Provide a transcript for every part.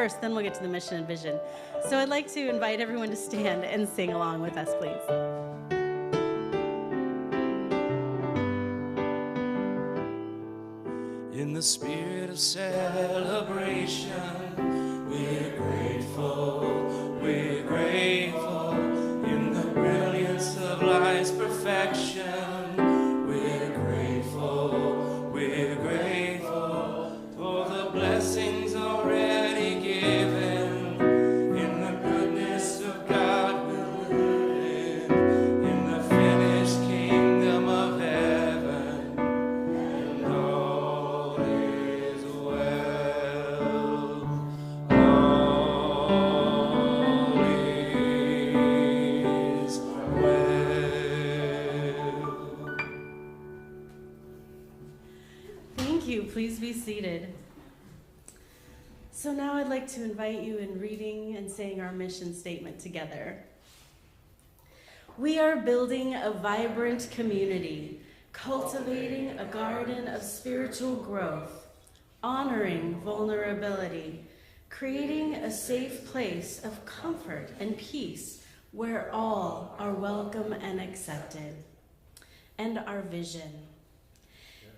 first, then we'll get to the mission and vision. So I'd like to invite everyone to stand and sing along with us, please. In the spirit of celebration, we're grateful, we're grateful. In the brilliance of life's perfection, we're grateful, we're grateful for the blessings already given. In the goodness of God we'll live, in the finished kingdom of heaven, and all is well, all is well. Thank you. Please be seated. So now I'd like to invite you in reading and saying our mission statement together. We are building a vibrant community, cultivating a garden of spiritual growth, honoring vulnerability, creating a safe place of comfort and peace where all are welcome and accepted. And our vision.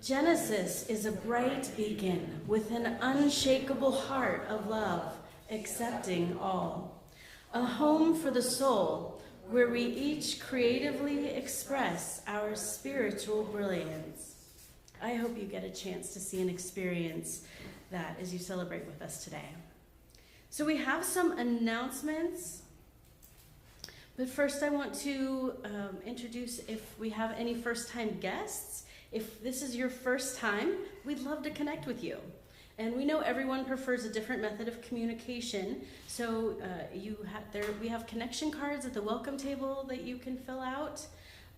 Genesis is a bright beacon with an unshakable heart of love, accepting all. A home for the soul where we each creatively express our spiritual brilliance. I hope you get a chance to see and experience that as you celebrate with us today. So we have some announcements, but first I want to introduce if we have any first-time guests. If this is your first time, we'd love to connect with you. And we know everyone prefers a different method of communication, so we have connection cards at the welcome table that you can fill out,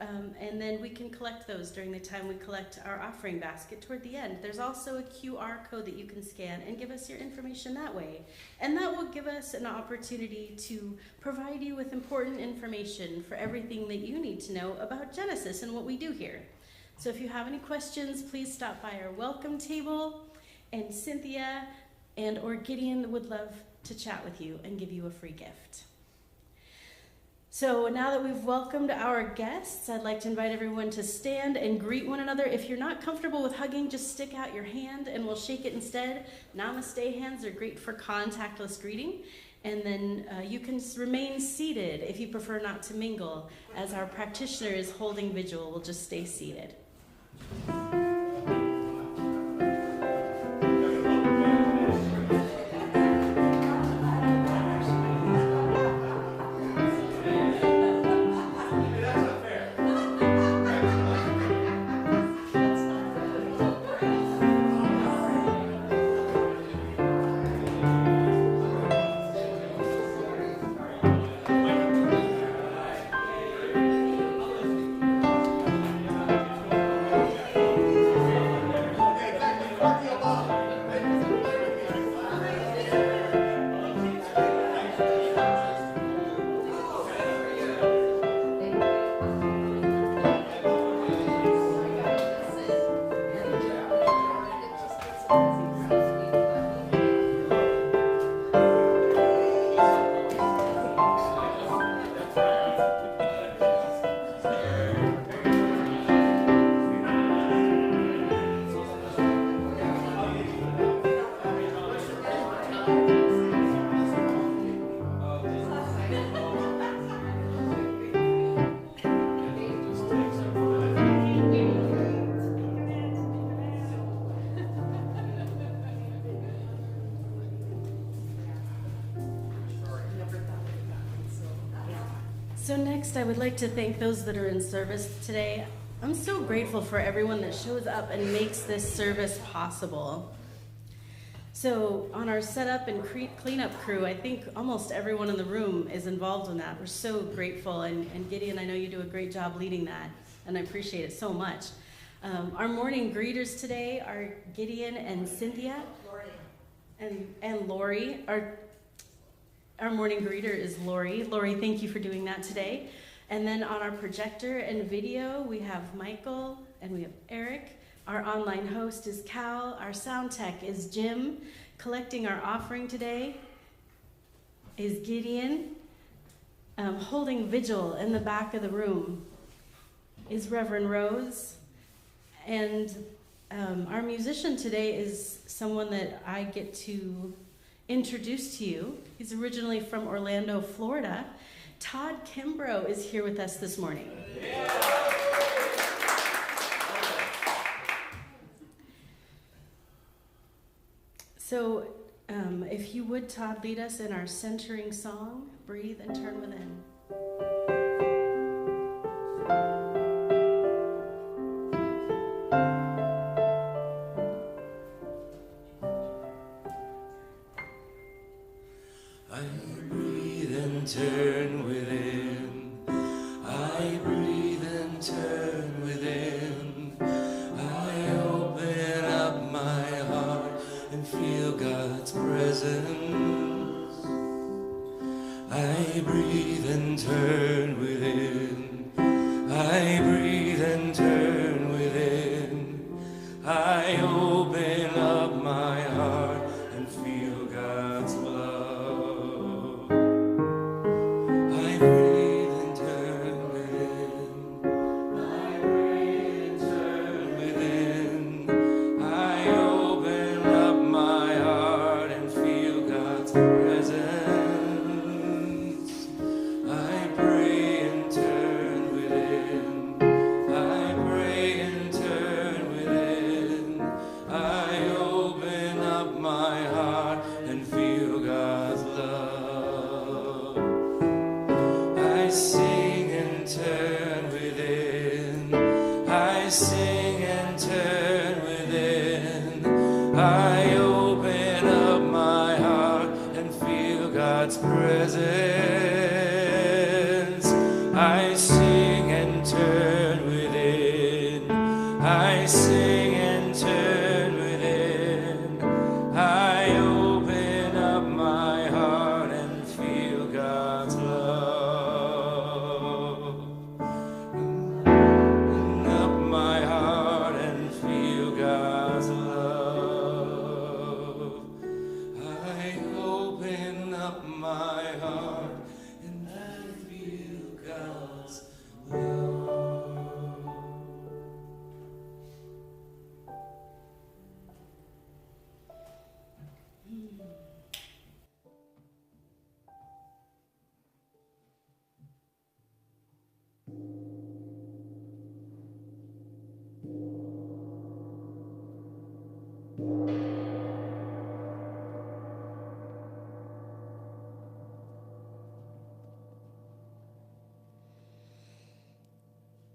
and then we can collect those during the time we collect our offering basket toward the end. There's also a QR code that you can scan and give us your information that way. And that will give us an opportunity to provide you with important information for everything that you need to know about Genesis and what we do here. So if you have any questions, please stop by our welcome table, and Cynthia or Gideon would love to chat with you and give you a free gift. So now that we've welcomed our guests, I'd like to invite everyone to stand and greet one another. If you're not comfortable with hugging, just stick out your hand and we'll shake it instead. Namaste hands are great for contactless greeting. And then you can remain seated if you prefer not to mingle. As our practitioner is holding vigil, we'll just stay seated. So next, I would like to thank those that are in service today. I'm so grateful for everyone that shows up and makes this service possible. So on our setup and cleanup crew, I think almost everyone in the room is involved in that. We're so grateful, and Gideon, I know you do a great job leading that, and I appreciate it so much. Our morning greeters today are Gideon and Cynthia, and Lori. Our morning greeter is Lori. Lori, thank you for doing that today. And then on our projector and video, we have Michael and we have Eric. Our online host is Cal. Our sound tech is Jim, collecting our offering today. is Gideon. Holding vigil in the back of the room is Reverend Rose. And our musician today is someone that I get to introduce to you. He's originally from Orlando, Florida. Todd Kimbro is here with us this morning. So if you would, Todd, lead us in our centering song, Breathe and Turn Within. I breathe and turn within. I breathe and turn within. I open up my heart and feel God's presence. I breathe and turn within. I breathe and turn within. I open up my heart and feel God's love. I breathe and turn within. I breathe and turn within. I open up my heart and feel God's presence. I pray and turn within. I pray and turn within. I open up my heart and feel God's love. I sing and turn within. I sing and turn within. I open up my heart and feel God's presence. I sing and turn within. I sing and turn within. I open up my heart and feel God's love. Open up my heart and feel God's love. I open up my heart and I feel God's love.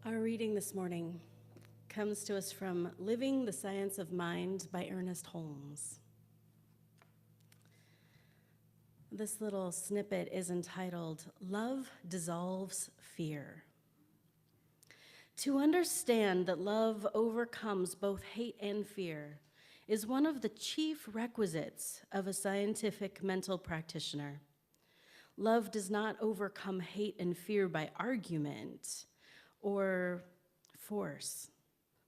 Our reading this morning comes to us from Living the Science of Mind by Ernest Holmes. This little snippet is entitled, Love Dissolves Fear. To understand that love overcomes both hate and fear is one of the chief requisites of a scientific mental practitioner. Love does not overcome hate and fear by argument or force,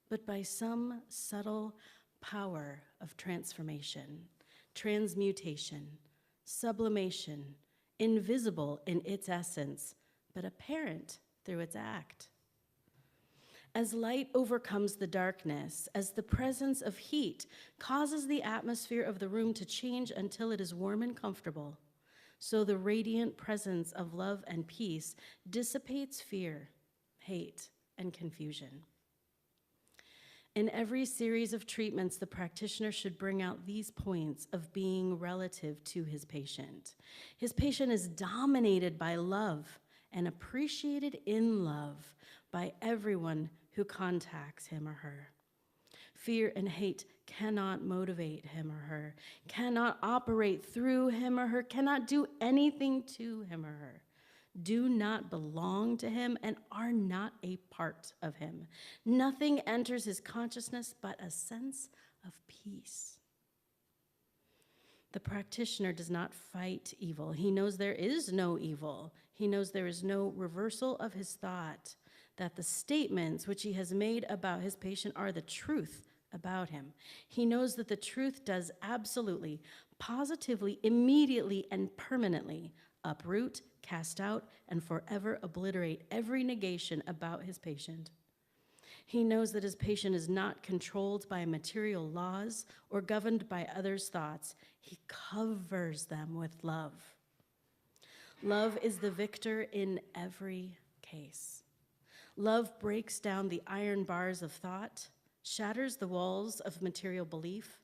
but by some subtle power of transformation, transmutation, sublimation, invisible in its essence, but apparent through its act. As light overcomes the darkness, as the presence of heat causes the atmosphere of the room to change until it is warm and comfortable, so the radiant presence of love and peace dissipates fear, hate, and confusion. In every series of treatments, the practitioner should bring out these points of being relative to his patient. His patient is dominated by love and appreciated in love by everyone who contacts him or her. Fear and hate cannot motivate him or her, cannot operate through him or her, cannot do anything to him or her, do not belong to him, and are not a part of him. Nothing enters his consciousness but a sense of peace. The practitioner does not fight evil. He knows there is no evil. He knows there is no reversal of his thought, that the statements which he has made about his patient are the truth about him. He knows that the truth does absolutely, positively, immediately, and permanently uproot, cast out, and forever obliterate every negation about his patient. He knows that his patient is not controlled by material laws or governed by others' thoughts. He covers them with love. Love is the victor in every case. Love breaks down the iron bars of thought, shatters the walls of material belief,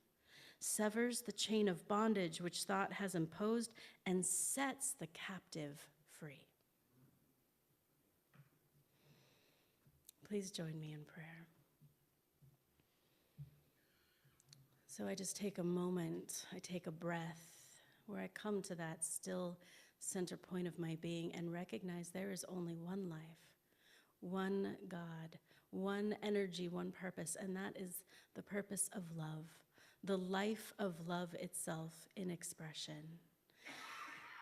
severs the chain of bondage which thought has imposed, and sets the captive free. Please join me in prayer. So I just take a moment, I take a breath where I come to that still center point of my being and recognize there is only one life, one God, one energy, one purpose, and that is the purpose of love, the life of love itself in expression.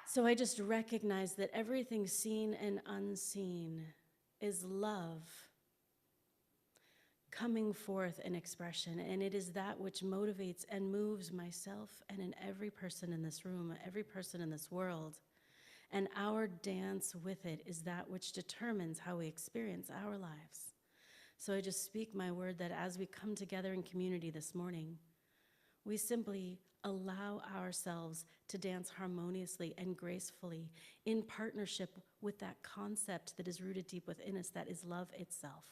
So I just recognize that everything seen and unseen is love coming forth in expression, and it is that which motivates and moves myself and in every person in this room, every person in this world. And our dance with it is that which determines how we experience our lives. So I just speak my word that as we come together in community this morning, we simply allow ourselves to dance harmoniously and gracefully in partnership with that concept that is rooted deep within us, that is love itself.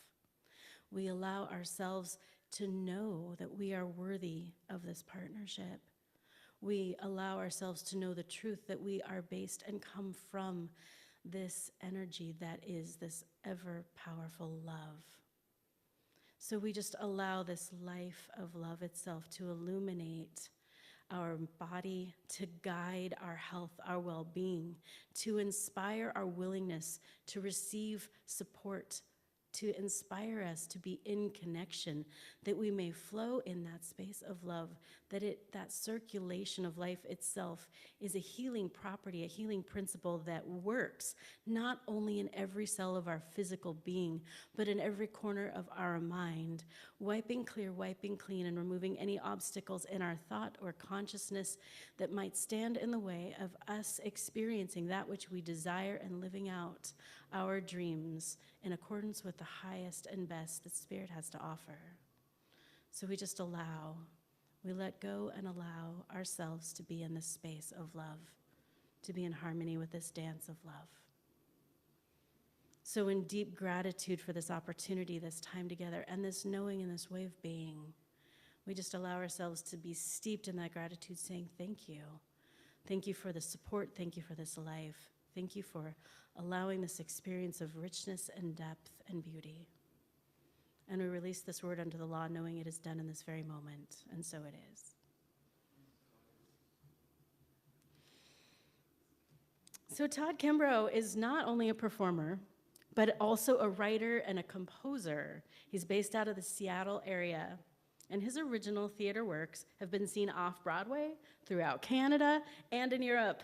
We allow ourselves to know that we are worthy of this partnership. We allow ourselves to know the truth that we are based and come from this energy that is this ever powerful love. So we just allow this life of love itself to illuminate our body, to guide our health, our well-being, to inspire our willingness to receive support, to inspire us to be in connection, that we may flow in that space of love, that circulation of life itself is a healing property, a healing principle that works not only in every cell of our physical being, but in every corner of our mind, wiping clear, wiping clean, and removing any obstacles in our thought or consciousness that might stand in the way of us experiencing that which we desire and living out our dreams in accordance with the highest and best that Spirit has to offer. So we just allow, we let go and allow ourselves to be in this space of love, to be in harmony with this dance of love. So in deep gratitude for this opportunity, this time together, and this knowing and this way of being, we just allow ourselves to be steeped in that gratitude, saying thank you. Thank you for the support. Thank you for this life. Thank you for allowing this experience of richness and depth and beauty. And we release this word unto the law, knowing it is done in this very moment, and so it is. So Todd Kimbro is not only a performer, but also a writer and a composer. He's based out of the Seattle area, and his original theater works have been seen off-Broadway, throughout Canada, and in Europe.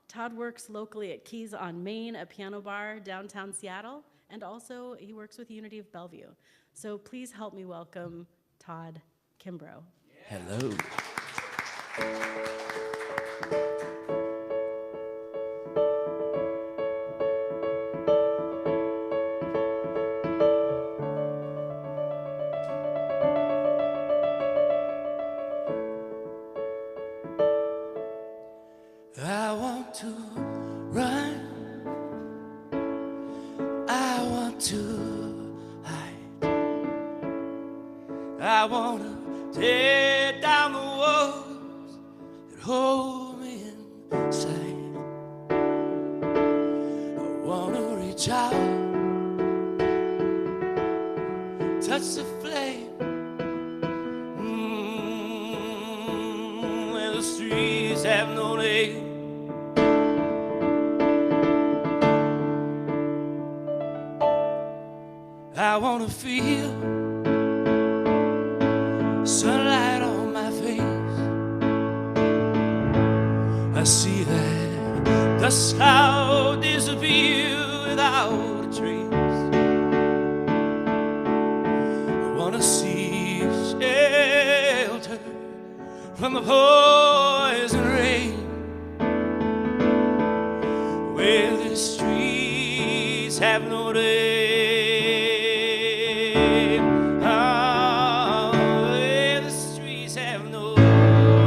Todd works locally at Keys on Main, a piano bar downtown Seattle, and also he works with Unity of Bellevue. So please help me welcome Todd Kimbro. Hello. I want to run. I want to hide. I want to tear down the walls that hold me inside. I want to reach out, touch the flame, where the streets have no name. I want to feel sunlight on my face. I see that dust cloud disappear without a trace. I want to see from the poison rain, where the streets have no name. Ah, where the streets have no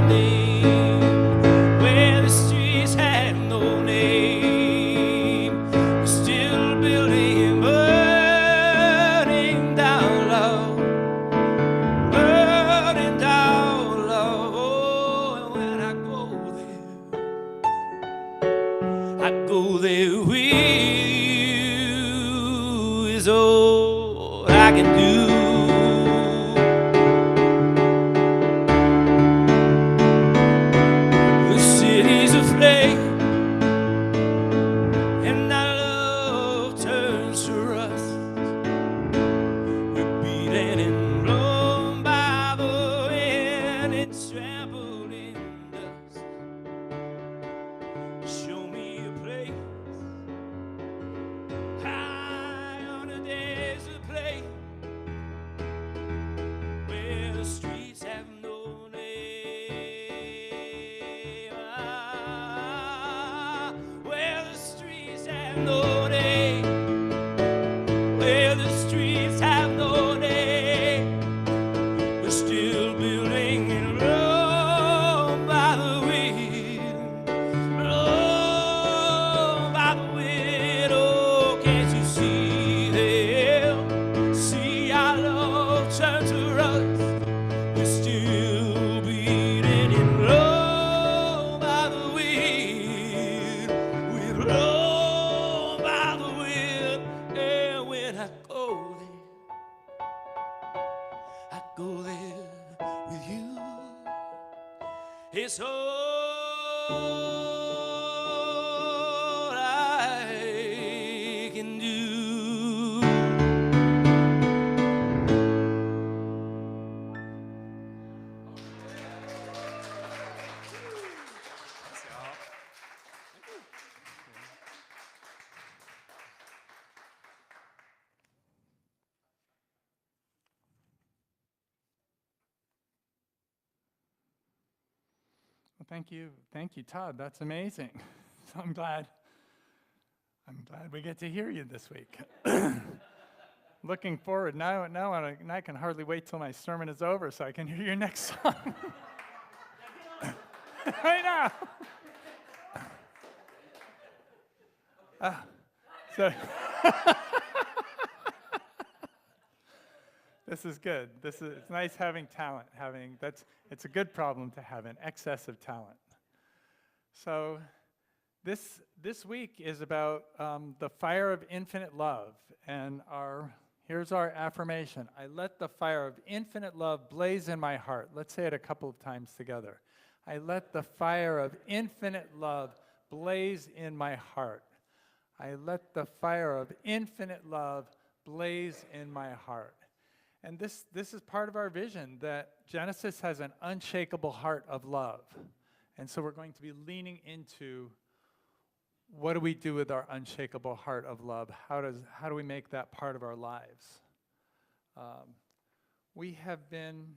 name, where the streets have no name. We're still building, burning down love, burning down love. Oh, and when I go there with you is all I can do. The city's aflame, and our love turns to rust. We're beaten and blown by the wind and trampled in dust. Show me a place high on a desert plain, where the streets have no name. Ah, where the streets have no name, where the streets have no name. We're still building and blown by the wind, blown by the wind. Oh, can't you see them? See our love turn to rust. We're still beating and blown by the wind. We're blown by the wind. And when I go there with you. It's all I can do. Well, thank you, Todd. That's amazing. I'm glad we get to hear you this week. Looking forward now. I can hardly wait till my sermon is over so I can hear your next song. Right now. So this is good. It's nice having talent. It's a good problem to have, an excess of talent. So this week is about the fire of infinite love, and here's our affirmation. I let the fire of infinite love blaze in my heart. Let's say it a couple of times together. I let the fire of infinite love blaze in my heart. I let the fire of infinite love blaze in my heart. And this is part of our vision, that Genesis has an unshakable heart of love. And so we're going to be leaning into, what do we do with our unshakable heart of love? How do we make that part of our lives? We have been,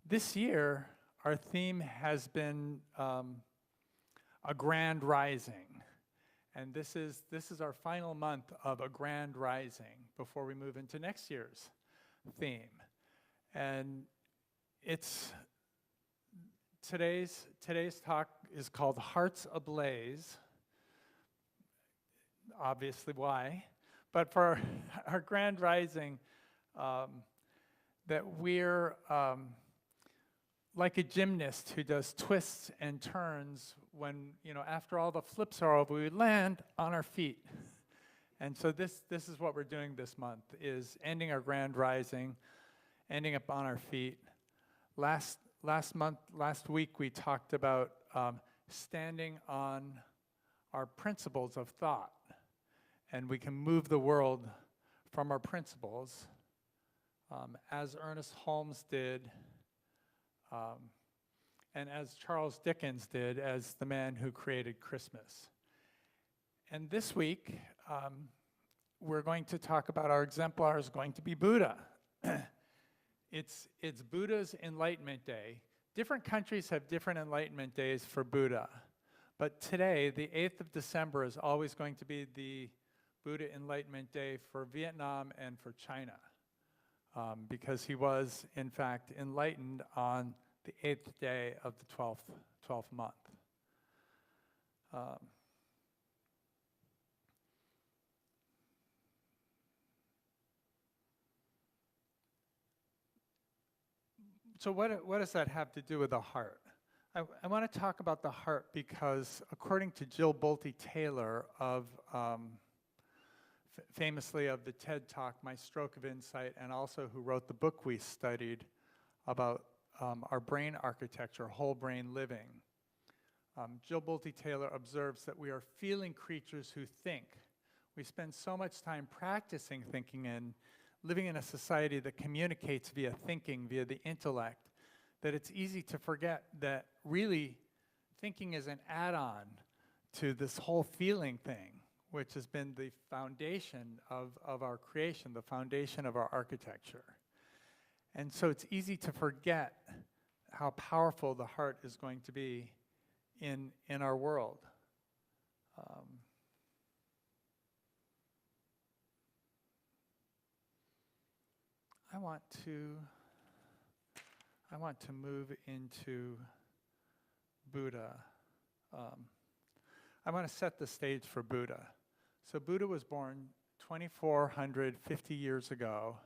this year, our theme has been a grand rising. And this is our final month of a grand rising before we move into next year's theme. And today's talk is called Hearts Ablaze. Obviously why, but for our grand rising, that we're like a gymnast who does twists and turns when, after all the flips are over, we land on our feet. And so this is what we're doing this month, is ending our grand rising, ending up on our feet. Last week we talked about standing on our principles of thought, and we can move the world from our principles, as Ernest Holmes did, and as Charles Dickens did, as the man who created Christmas. And this week, we're going to talk about, our exemplar is going to be Buddha. It's Buddha's Enlightenment Day. different countries have different enlightenment days for Buddha. But today, the 8th of December is always going to be the Buddha Enlightenment Day for Vietnam and for China, because he was, in fact, enlightened on the 8th day of the 12th month. So what does that have to do with the heart? I want to talk about the heart because according to Jill Bolte Taylor of famously of the TED Talk, My Stroke of Insight, and also who wrote the book we studied about our brain architecture, whole brain living. Jill Bolte Taylor observes that we are feeling creatures who think. We spend so much time practicing thinking and living in a society that communicates via thinking, via the intellect, that it's easy to forget that really thinking is an add-on to this whole feeling thing, which has been the foundation of our creation, the foundation of our architecture. And so it's easy to forget how powerful the heart is going to be in our world. I want to move into Buddha. I want to set the stage for Buddha. So Buddha was born 2,450 years ago,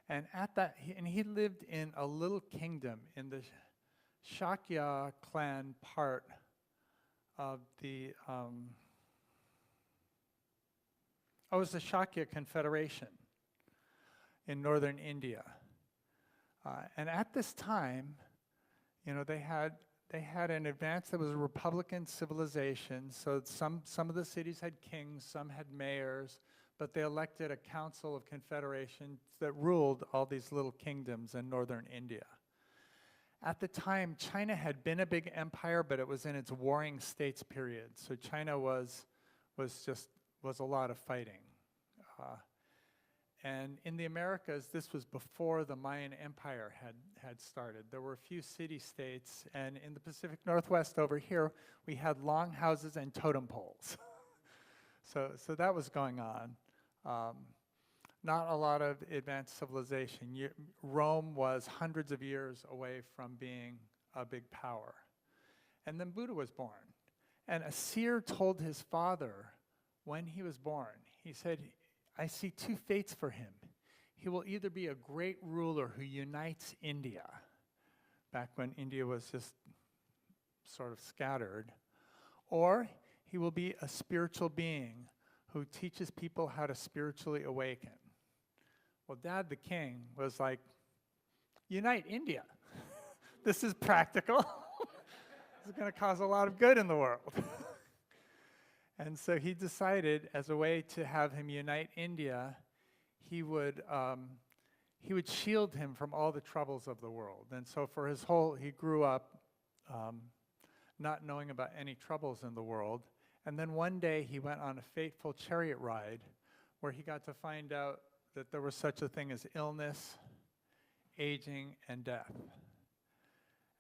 and he lived in a little kingdom in the Shakya clan part of the it was the Shakya Confederation in northern India. And at this time, you know, they had an advance that was a republican civilization. So some of the cities had kings, some had mayors, but they elected a council of confederation that ruled all these little kingdoms in northern India. At the time, China had been a big empire, but it was in its warring states period. So China was a lot of fighting. And in the Americas, this was before the Mayan Empire had started. There were a few city-states, and in the Pacific Northwest over here, we had longhouses and totem poles. So that was going on. Not a lot of advanced civilization. Rome was hundreds of years away from being a big power. And then Buddha was born. And a seer told his father when he was born, he said, I see two fates for him. He will either be a great ruler who unites India, back when India was just sort of scattered, or he will be a spiritual being who teaches people how to spiritually awaken. Well, Dad the king was like, unite India. This is practical. This is going to cause a lot of good in the world. And so he decided, as a way to have him unite India, he would shield him from all the troubles of the world. And so for he grew up not knowing about any troubles in the world. And then one day he went on a fateful chariot ride where he got to find out that there was such a thing as illness, aging, and death.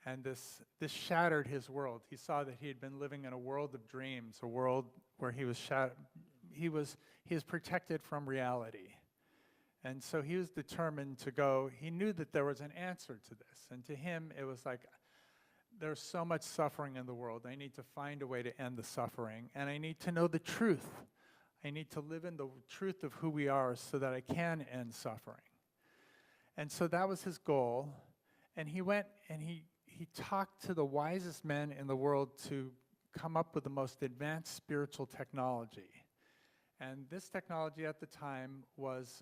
And this shattered his world. He saw that he had been living in a world of dreams, a world where he was he was protected from reality. And so he was determined to go. He knew that there was an answer to this. And to him, it was like, there's so much suffering in the world. I need to find a way to end the suffering. And I need to know the truth. I need to live in the truth of who we are so that I can end suffering. And so that was his goal. And he went and he talked to the wisest men in the world to come up with the most advanced spiritual technology. And this technology at the time was,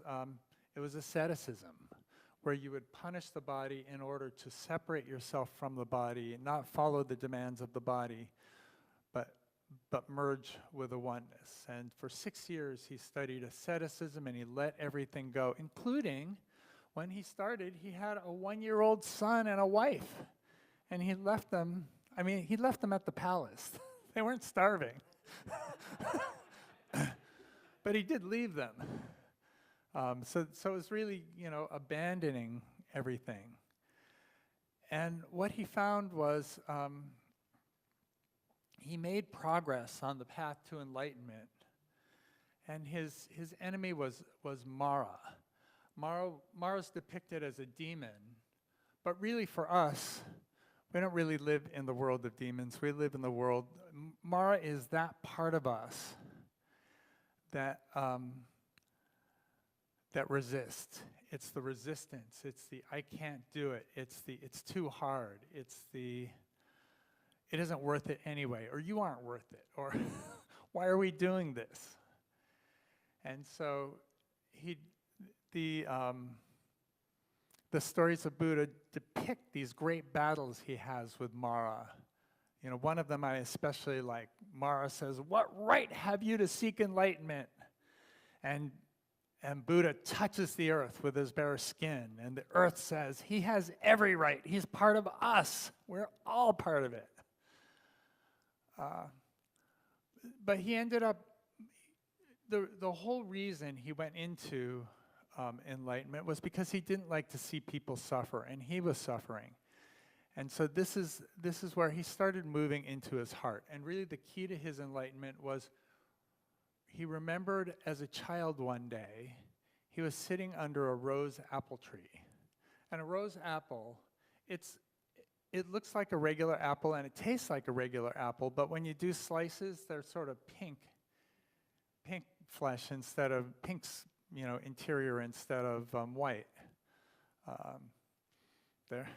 it was asceticism, where you would punish the body in order to separate yourself from the body, not follow the demands of the body, but merge with the oneness. And for 6 years, he studied asceticism and he let everything go, including when he started, he had a 1-year-old son and a wife. And he left them, he left them at the palace. They weren't starving. But he did leave them. So it was really, abandoning everything. And what he found was he made progress on the path to enlightenment. And his enemy was Mara. Mara's depicted as a demon, but really for us, we don't really live in the world of demons. We live in the world. Mara is that part of us that that resists. It's the resistance. It's the I can't do it. It's too hard. It isn't worth it anyway, or you aren't worth it, or why are we doing this? And so the stories of Buddha depict these great battles he has with Mara. You know, one of them I especially like. Mara says, "What right have you to seek enlightenment?" And Buddha touches the earth with his bare skin, and the earth says, "He has every right. He's part of us. We're all part of it." But he ended up, the whole reason he went into enlightenment was because he didn't like to see people suffer, and he was suffering. And so this is where he started moving into his heart. And really the key to his enlightenment was he remembered as a child one day, he was sitting under a rose apple tree. And a rose apple, it looks like a regular apple and it tastes like a regular apple, but when you do slices, they're sort of pink flesh instead of interior instead of white. They're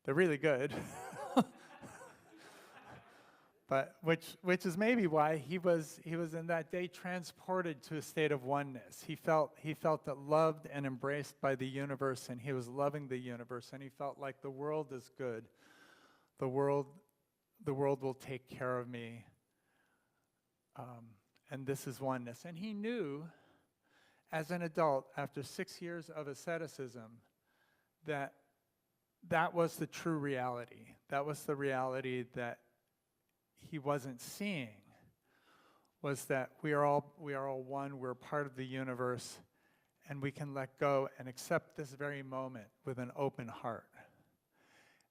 really good. But which is maybe why he was in that day transported to a state of oneness. He felt that loved and embraced by the universe, and he was loving the universe, and he felt like the world is good. The world will take care of me. And this is oneness. And he knew, as an adult, after 6 years of asceticism, that was the true reality. That was the reality that he wasn't seeing, was that we are all one, we're part of the universe, and we can let go and accept this very moment with an open heart.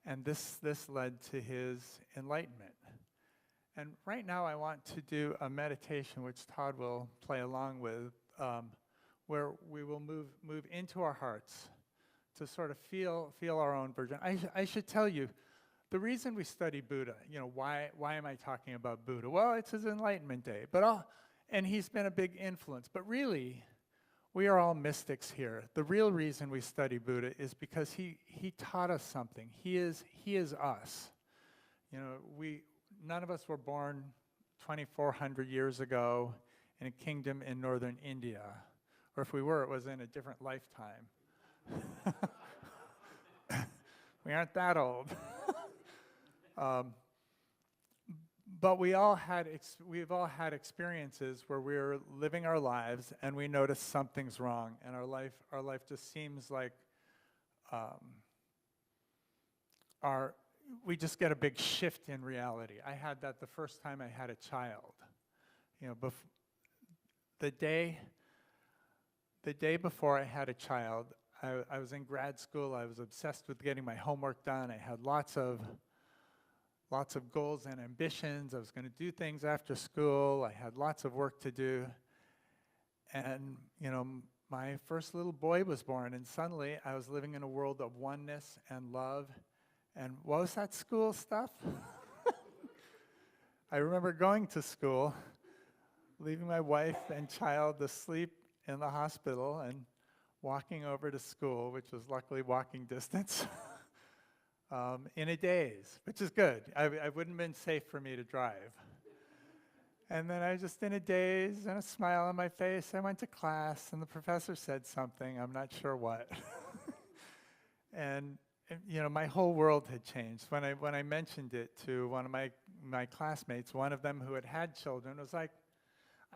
And this led to his enlightenment. And right now I want to do a meditation, which Todd will play along with, where we will move into our hearts to sort of feel our own version. I should tell you, the reason we study Buddha, why am I talking about Buddha? Well, it's his Enlightenment Day, and he's been a big influence. But really, we are all mystics here. The real reason we study Buddha is because he taught us something. He is us. None of us were born 2,400 years ago in a kingdom in northern India. Or if we were, it was in a different lifetime. We aren't that old. But we've all had experiences where we're living our lives and we notice something's wrong, and our life just seems like we just get a big shift in reality. I had that the first time I had a child. The day before I had a child, I was in grad school. I was obsessed with getting my homework done. I had lots of goals and ambitions. I was going to do things after school. I had lots of work to do. And, my first little boy was born, and suddenly I was living in a world of oneness and love. And what was that school stuff? I remember going to school, leaving my wife and child asleep in the hospital, and walking over to school, which was luckily walking distance, in a daze, which is good. I wouldn't have been safe for me to drive. And then I was just in a daze and a smile on my face. I went to class, and the professor said something, I'm not sure what. And my whole world had changed. When I mentioned it to one of my classmates, one of them who had children, was like,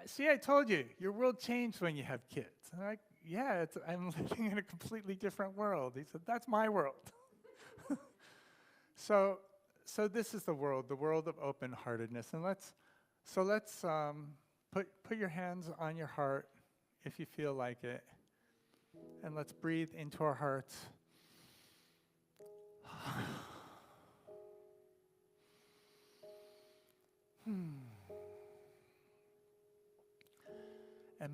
"See, I told you, your world changed when you have kids." And I'm like, "Yeah, I'm living in a completely different world." He said, "That's my world." So this is the world of open-heartedness. And let's put your hands on your heart if you feel like it, and let's breathe into our hearts. And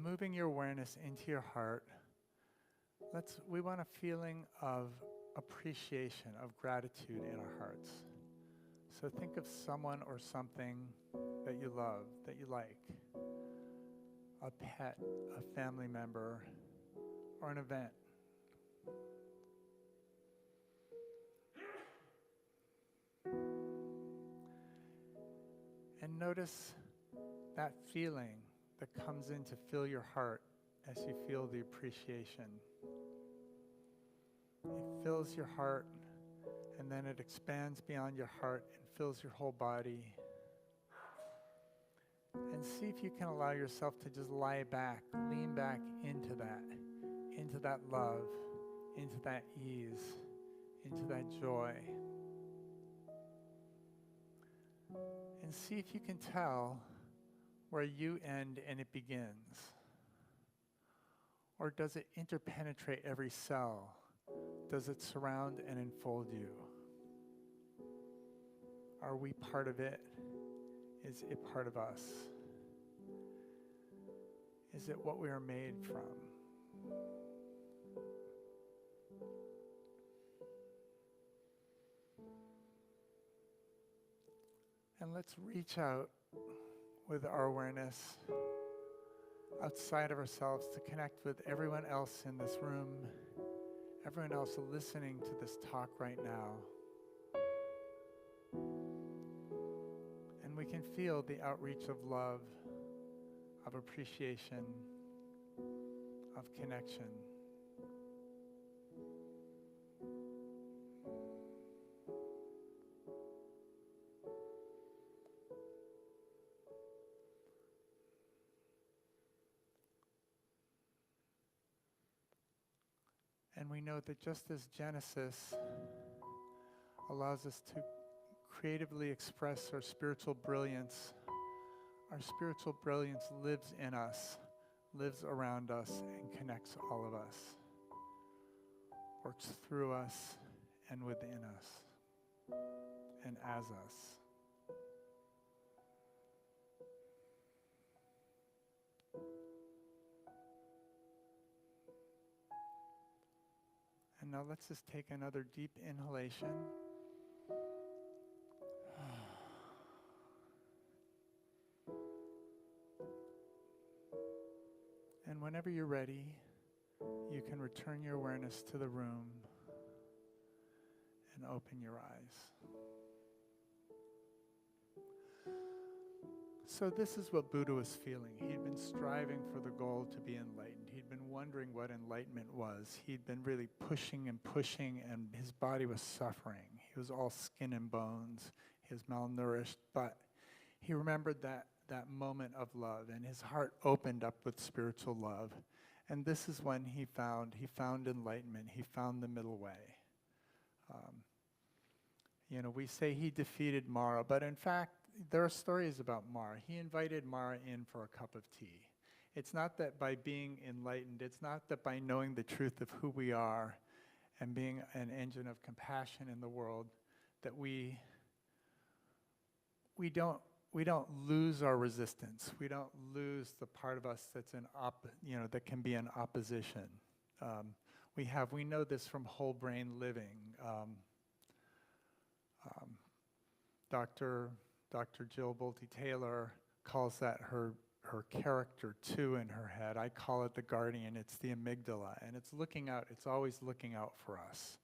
moving your awareness into your heart, we want a feeling of appreciation, of gratitude in our hearts. So think of someone or something that you love, that you like. A pet, a family member, or an event. And notice that feeling that comes in to fill your heart as you feel the appreciation. It fills your heart, and then it expands beyond your heart and fills your whole body. And see if you can allow yourself to just lie back, lean back into that love, into that ease, into that joy. And see if you can tell where you end and it begins. Or does it interpenetrate every cell? Does it surround and enfold you? Are we part of it? Is it part of us? Is it what we are made from? And let's reach out with our awareness outside of ourselves to connect with everyone else in this room, everyone else listening to this talk right now. And we can feel the outreach of love, of appreciation, of connection. And we know that just as Genesis allows us to creatively express our spiritual brilliance lives in us, lives around us, and connects all of us, works through us and within us and as us. And now let's just take another deep inhalation. And whenever you're ready, you can return your awareness to the room and open your eyes. So this is what Buddha was feeling. He'd been striving for the goal to be enlightened. He'd been wondering what enlightenment was. He'd been really pushing, and his body was suffering. He was all skin and bones. He was malnourished, but he remembered that moment of love, and his heart opened up with spiritual love. And this is when he found enlightenment. He found the middle way. We say he defeated Mara, but in fact, there are stories about Mara. He invited Mara in for a cup of tea. It's not that by being enlightened, it's not that by knowing the truth of who we are and being an engine of compassion in the world, that we don't lose our resistance. We don't lose the part of us that's that can be in opposition. We know this from whole brain living. Dr. Jill Bolte-Taylor calls that her character 2 in her head. I call it the guardian. It's the amygdala, and it's looking out. It's always looking out for us,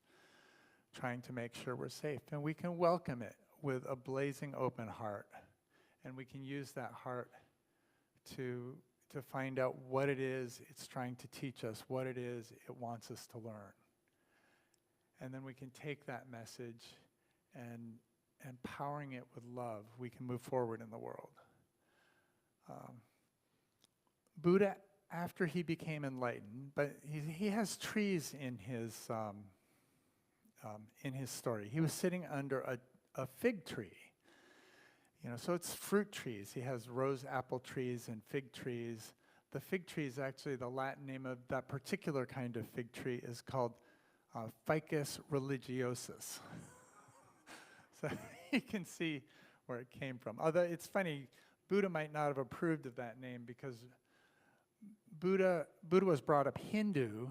trying to make sure we're safe. And we can welcome it with a blazing open heart, and we can use that heart to find out what it is it's trying to teach us, what it is it wants us to learn. And then we can take that message and empowering it with love, we can move forward in the world. Buddha, after he became enlightened, but he has trees in his story. He was sitting under a fig tree. So it's fruit trees. He has rose apple trees and fig trees. The fig tree is actually the Latin name of that particular kind of fig tree is called Ficus religiosus. So you can see where it came from. Although it's funny, Buddha might not have approved of that name because Buddha was brought up Hindu,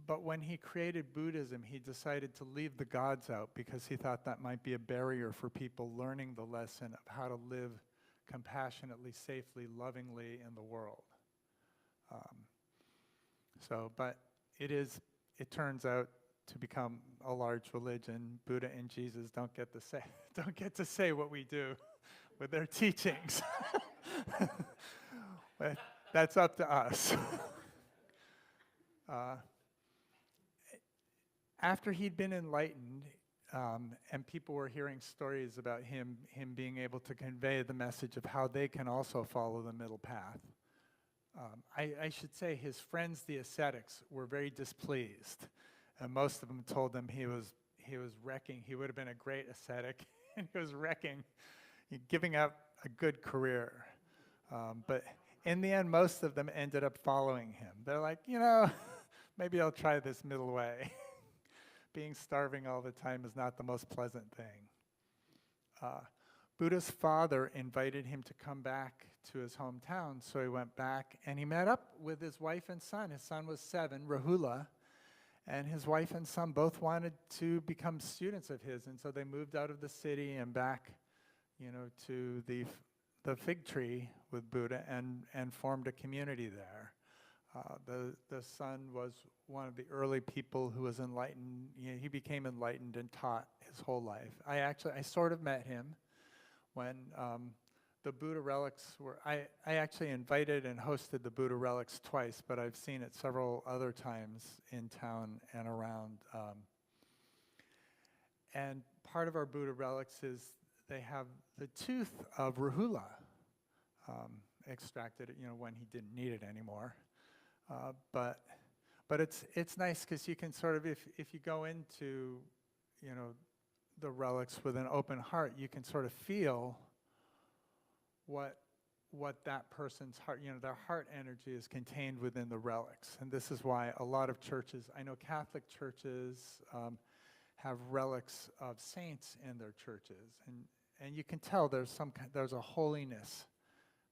but when he created Buddhism, he decided to leave the gods out because he thought that might be a barrier for people learning the lesson of how to live compassionately, safely, lovingly in the world. But it turns out to become a large religion. Buddha and Jesus don't get to say what we do with their teachings. But that's up to us. After he'd been enlightened, and people were hearing stories about him being able to convey the message of how they can also follow the middle path. I should say his friends, the ascetics, were very displeased. And most of them told him he was wrecking. He would have been a great ascetic, and he was wrecking, giving up a good career. But in the end, most of them ended up following him. They're like, maybe I'll try this middle way. Being starving all the time is not the most pleasant thing. Buddha's father invited him to come back to his hometown, so he went back, and he met up with his wife and son. His son was 7, Rahula, and his wife and son both wanted to become students of his, and so they moved out of the city and back, to the fig tree with Buddha and formed a community there. The son was one of the early people who was enlightened. He became enlightened and taught his whole life. I sort of met him when the Buddha relics were. I actually invited and hosted the Buddha relics twice, but I've seen it several other times in town and around. And part of our Buddha relics is they have the tooth of Rahula extracted, when he didn't need it anymore. But it's nice because you can sort of, if you go into, the relics with an open heart, you can sort of feel what that person's heart, their heart energy is contained within the relics. And this is why a lot of churches, I know Catholic churches have relics of saints in their churches, and you can tell there's a holiness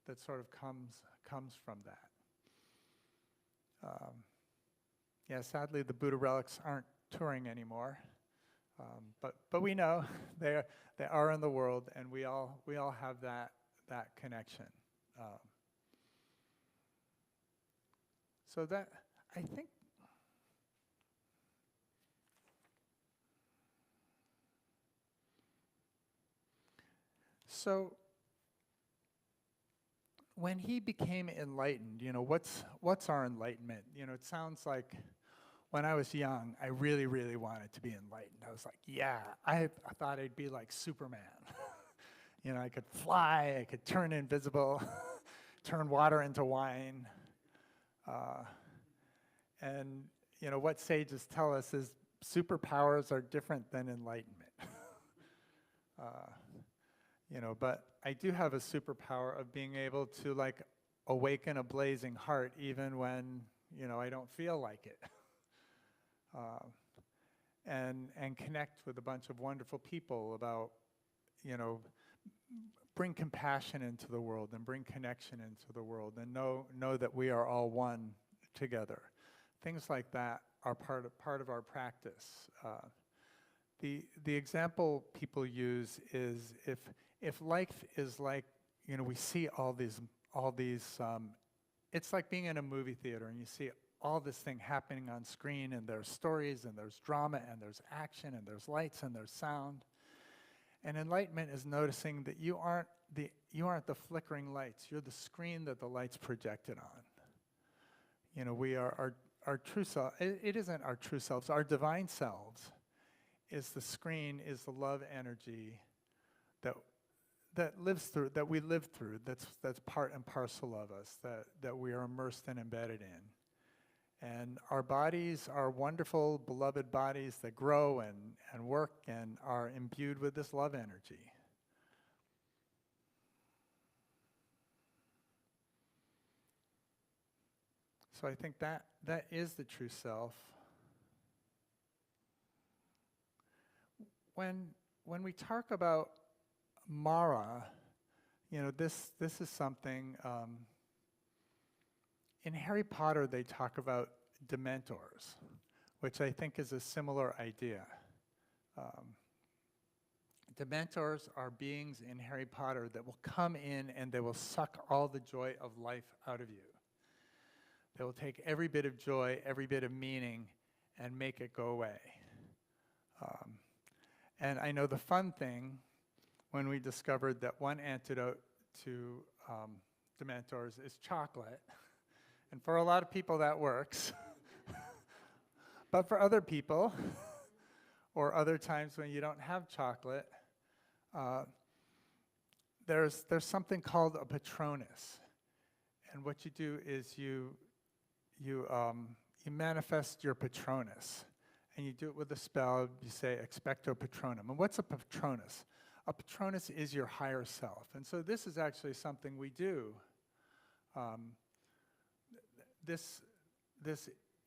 that sort of comes from that. Sadly, the Buddha relics aren't touring anymore, but we know they are in the world, and we all have that connection. So that, I think, so when he became enlightened, what's our enlightenment? It sounds like when I was young, I really, really wanted to be enlightened. I was like, I thought I'd be like Superman. I could fly, I could turn invisible, turn water into wine. And what sages tell us is superpowers are different than enlightenment. But I do have a superpower of being able to awaken a blazing heart even when, I don't feel like it. And connect with a bunch of wonderful people about, bring compassion into the world and bring connection into the world and know that we are all one together. Things like that are part of our practice. The example people use is if life is like, we see all these, it's like being in a movie theater and you see all this thing happening on screen, and there's stories and there's drama and there's action and there's lights and there's sound. And enlightenment is noticing that you aren't the flickering lights. You're the screen that the light's projected on. We are our true self. It isn't our true selves. Our divine selves is the screen, is the love energy that lives through, that we live through. That's part and parcel of us. That we are immersed and embedded in. And our bodies are wonderful, beloved bodies that grow and work and are imbued with this love energy. So I think that is the true self. When when we talk about Mara, this is something, in Harry Potter they talk about Dementors, which I think is a similar idea. Dementors are beings in Harry Potter that will come in and they will suck all the joy of life out of you. They will take every bit of joy, every bit of meaning, and make it go away. And I know the fun thing, when we discovered that one antidote to Dementors is chocolate, and for a lot of people that works, but for other people, or other times when you don't have chocolate, there's something called a Patronus. And what you do is you manifest your Patronus. And you do it with a spell. You say, expecto Patronum. And what's a Patronus? A Patronus is your higher self. And so this is actually something we do. This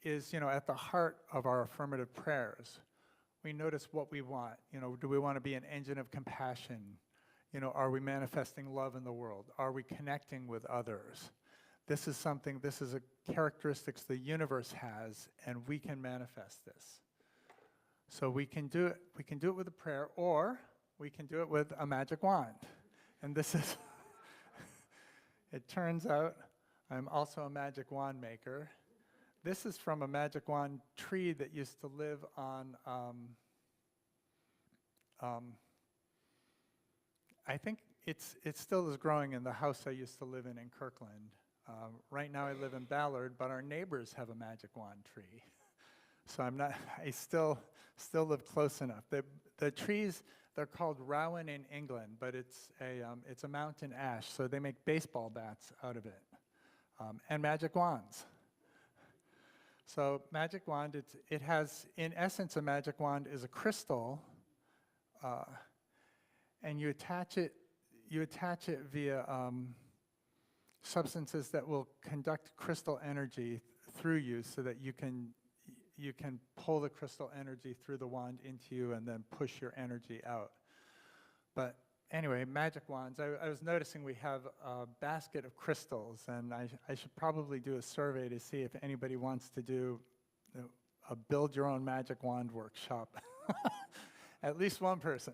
is, at the heart of our affirmative prayers. We notice what we want. Do we want to be an engine of compassion? Are we manifesting love in the world? Are we connecting with others? This is a characteristics the universe has, and we can manifest this. So we can do it with a prayer, or we can do it with a magic wand. And this is, it turns out I'm also a magic wand maker. This is from a magic wand tree that used to live on, I think it still is growing in the house I used to live in Kirkland. Right now I live in Ballard, but our neighbors have a magic wand tree. So I still live close enough. The trees, they're called rowan in England, but it's a mountain ash, so they make baseball bats out of it, and magic wands. So magic wand, it has, in essence, a magic wand is a crystal, and you attach it via substances that will conduct crystal energy through you, so that you can pull the crystal energy through the wand into you and then push your energy out. But anyway, magic wands, I was noticing we have a basket of crystals, and I should probably do a survey to see if anybody wants to do a build your own magic wand workshop. At least one person.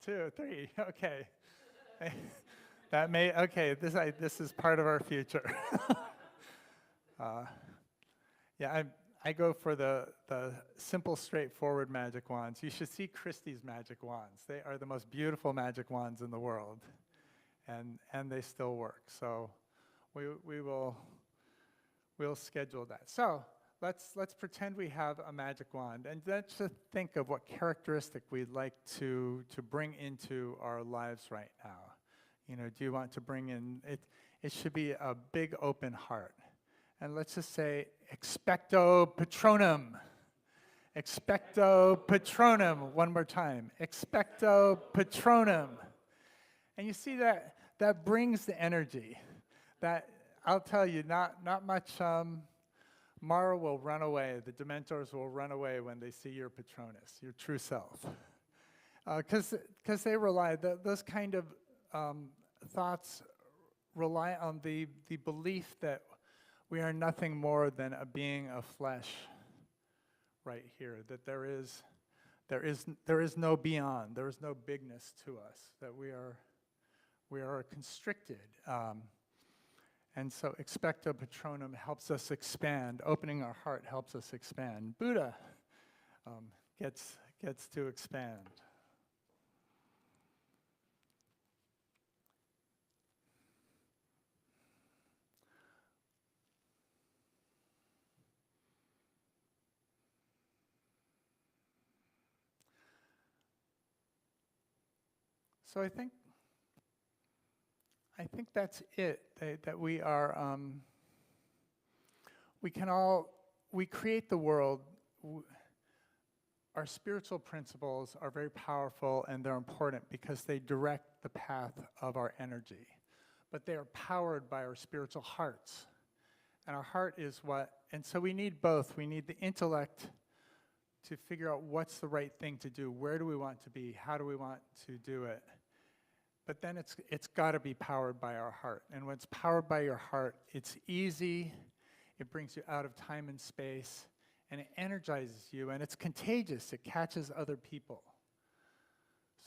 2, 3, okay. This is part of our future. Yeah, I go for the simple, straightforward magic wands. You should see Christie's magic wands. They are the most beautiful magic wands in the world, and they still work. So we'll schedule that. So let's pretend we have a magic wand, and let's just think of what characteristic we'd like to bring into our lives right now. Do you want to bring in it? It should be a big open heart. And let's just say, expecto Patronum. Expecto Patronum. One more time. Expecto Patronum. And you see that brings the energy. That, I'll tell you, not much, Mara will run away. The Dementors will run away when they see your Patronus, your true self. Because they rely, those kind of thoughts rely on the belief that we are nothing more than a being of flesh right here, that there is no beyond, there is no bigness to us, that we are constricted. And so expecto Patronum helps us expand. Opening our heart helps us expand. Buddha gets to expand. So I think that's it. That we are, we create the world. Our spiritual principles are very powerful, and they're important because they direct the path of our energy. But they are powered by our spiritual hearts. And our heart is and so we need both. We need the intellect to figure out what's the right thing to do, where do we want to be, how do we want to do it. But then it's got to be powered by our heart. And when it's powered by your heart, it's easy, it brings you out of time and space, and it energizes you, and it's contagious. It catches other people.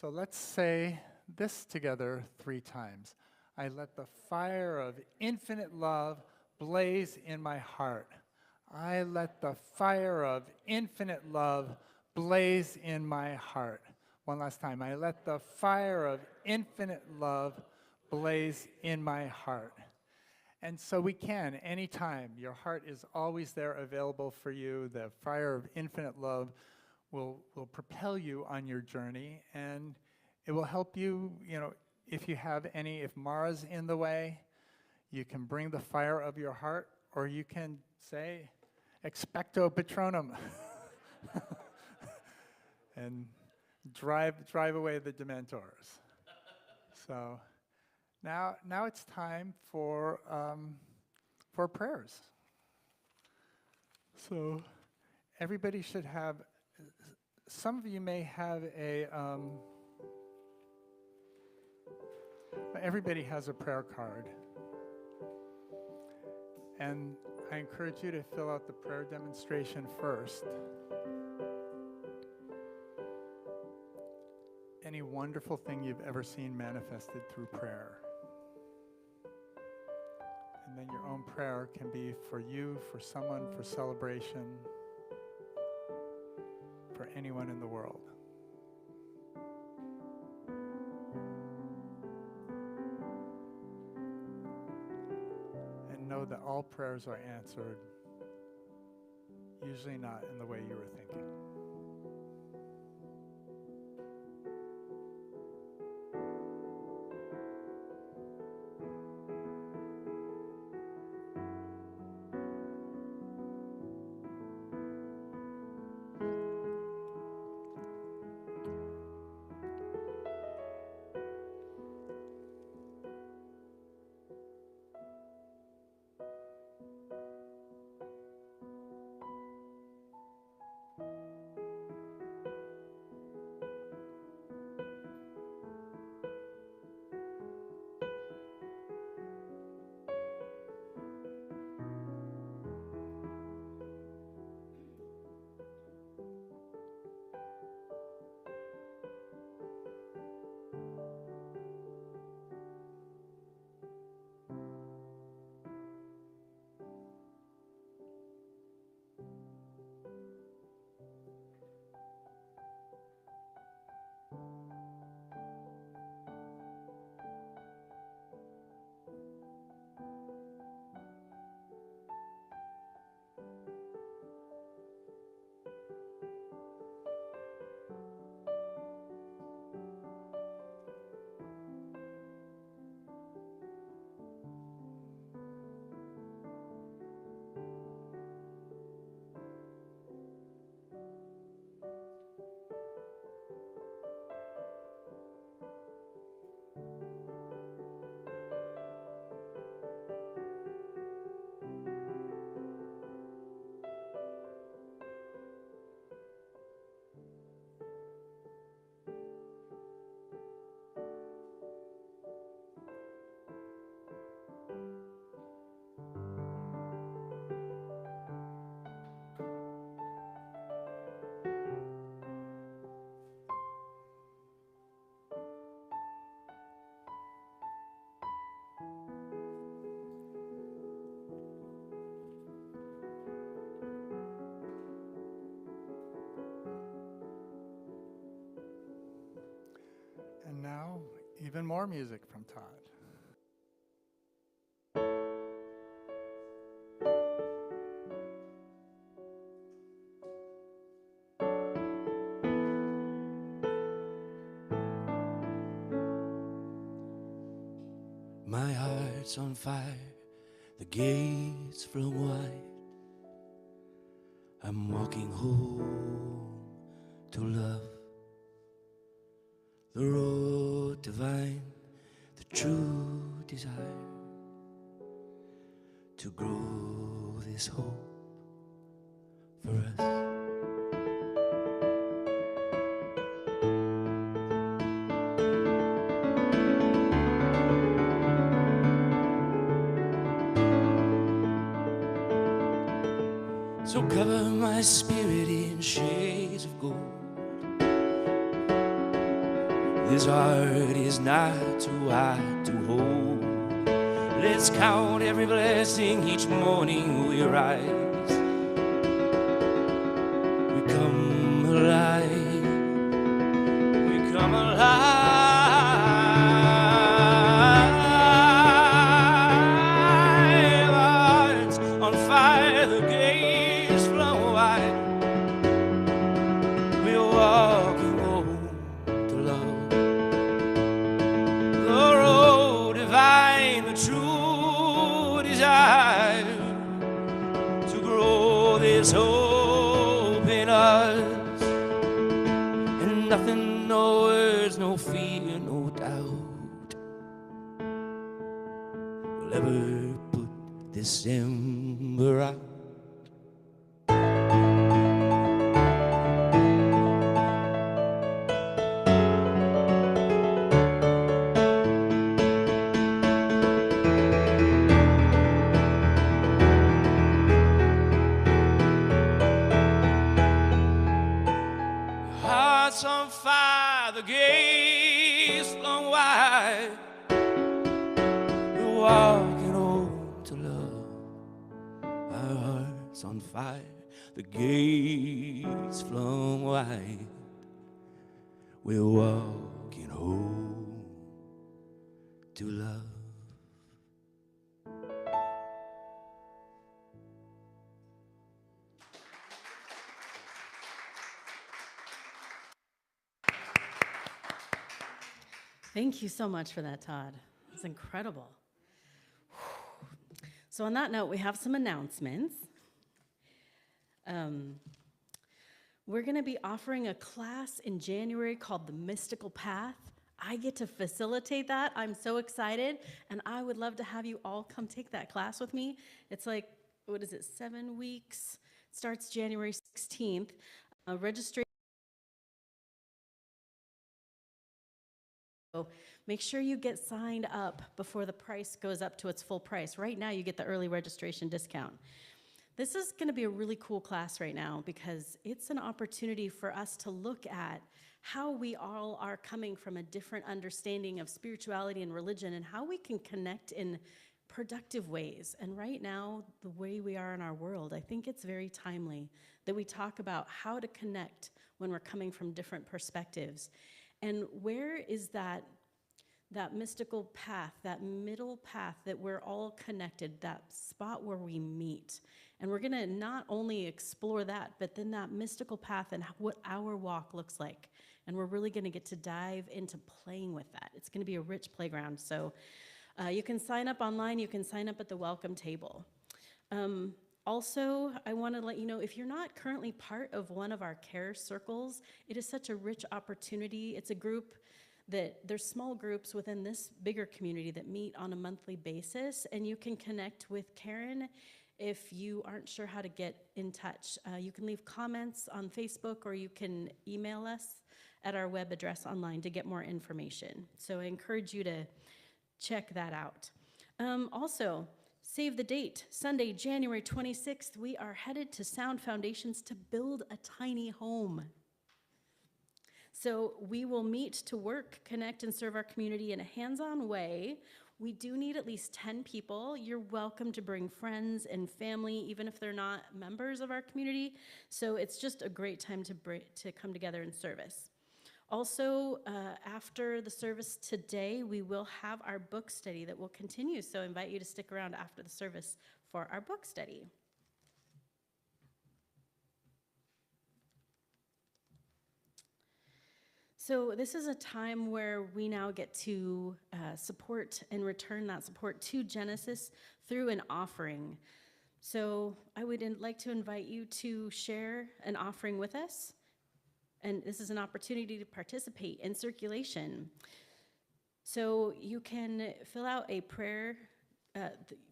So let's say this together 3 times. I let the fire of infinite love blaze in my heart. I let the fire of infinite love blaze in my heart. One last time. I let the fire of infinite love blaze in my heart. And so we can, anytime. Your heart is always there available for you. The fire of infinite love will propel you on your journey, and it will help you, if you have if Mara's in the way, you can bring the fire of your heart, or you can say, expecto patronum, and drive away the Dementors. So now it's time for prayers. So everybody should have. Some of you may have everybody has a prayer card. And I encourage you to fill out the prayer demonstration first. Any wonderful thing you've ever seen manifested through prayer. And then your own prayer can be for you, for someone, for celebration, for anyone in the world. And know that all prayers are answered, usually not in the way you were thinking. And now, even more music from Todd. My heart's on fire, the gates flung wide. I'm walking home to love, the road divine, the true desire to grow this hope for us. So cover my spirit in shades of gold. This heart is not too hard to hold. Let's count every blessing each morning we rise. We come alive. We come alive. Hearts on fire, the gates flow wide. We're walking home to love. The road divine, the true desire to grow this hope in us. And nothing, no words, no fear, no doubt will ever put this ember out. Hearts on fire, the gates flung wide. We're walking home to love. Our hearts on fire, the gates flung wide. We're walking home to love. Thank you so much for that, Todd. It's incredible. So on that note, we have some announcements. We're going to be offering a class in January called The Mystical Path. I get to facilitate that. I'm so excited, and I would love to have you all come take that class with me. It's like, 7 weeks? It starts January 16th. Registration. So make sure you get signed up before the price goes up to its full price. Right now, you get the early registration discount. This is going to be a really cool class right now because it's an opportunity for us to look at how we all are coming from a different understanding of spirituality and religion and how we can connect in productive ways. And right now, the way we are in our world, I think it's very timely that we talk about how to connect when we're coming from different perspectives. And where is that mystical path, that middle path that we're all connected, that spot where we meet? And we're gonna not only explore that, but then that mystical path and what our walk looks like. And we're really gonna get to dive into playing with that. It's gonna be a rich playground. So you can sign up online, you can sign up at the welcome table. Also, I want to let you know, if you're not currently part of one of our care circles, it is such a rich opportunity. It's a group there's small groups within this bigger community that meet on a monthly basis, and you can connect with Karen if you aren't sure how to get in touch. You can leave comments on Facebook, or you can email us at our web address online to get more information. So I encourage you to check that out. Also, save the date, Sunday, January 26th, we are headed to Sound Foundations to build a tiny home. So we will meet to work, connect, and serve our community in a hands-on way. We do need at least 10 people. You're welcome to bring friends and family, even if they're not members of our community. So it's just a great time to come together in service. Also, after the service today, we will have our book study that will continue, so I invite you to stick around after the service for our book study. So this is a time where we now get to support and return that support to Genesis through an offering. So I would like to invite you to share an offering with us. And this is an opportunity to participate in circulation. So you can fill out a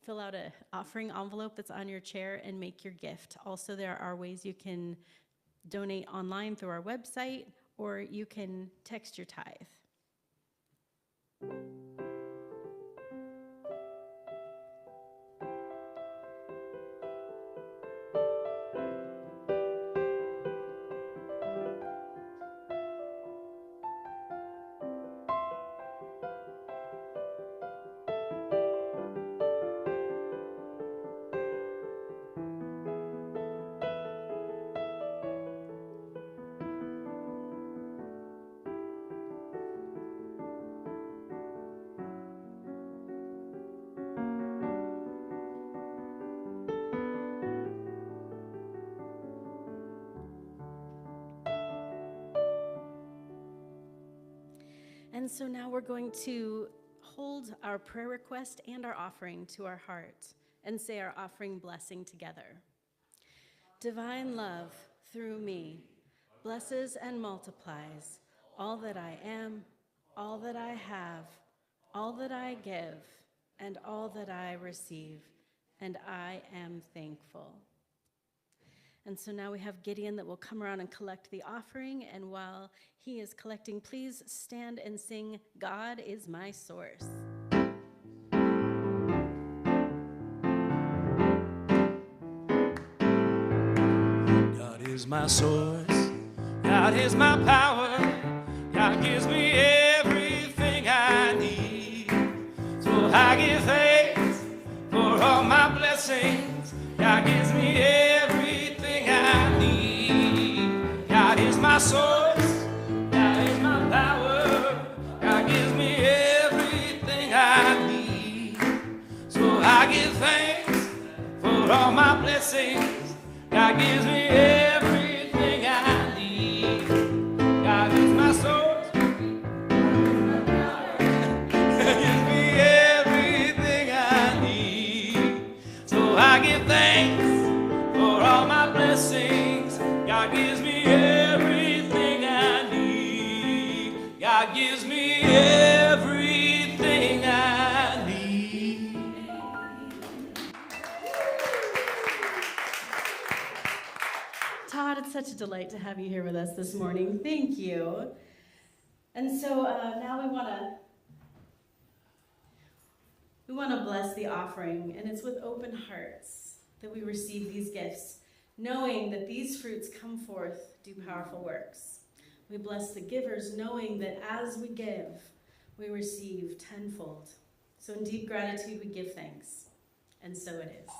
fill out an offering envelope that's on your chair and make your gift. Also, there are ways you can donate online through our website, or you can text your tithe. And so now we're going to hold our prayer request and our offering to our heart and say our offering blessing together. Divine love through me blesses and multiplies all that I am, all that I have, all that I give, and all that I receive, and I am thankful. And so now we have Gideon that will come around and collect the offering, and while he is collecting, please stand and sing, God is my source. God is my source, God is my power, God gives me everything I need. So I give thanks for all my blessings, God gives me everything I need. God is my source, God is my power, God gives me everything I need. So I give thanks for all my blessings, God gives me everything I need. God is my source, God gives me everything I need. So I give thanks for all my blessings, God gives me everything I need. God gives me everything I need. Todd, it's such a delight to have you here with us this morning. Thank you. And so now we want to bless the offering, and it's with open hearts that we receive these gifts, knowing that these fruits come forth, do powerful works. We bless the givers, knowing that as we give, we receive tenfold. So in deep gratitude, we give thanks. And so it is.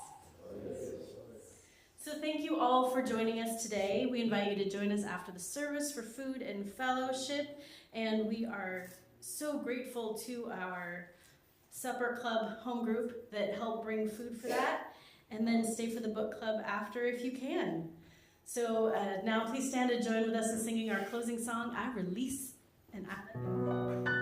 So thank you all for joining us today. We invite you to join us after the service for food and fellowship. And we are so grateful to our supper club home group that helped bring food for that. And then stay for the book club after if you can. So now please stand and join with us in singing our closing song, I Release and I Let Go.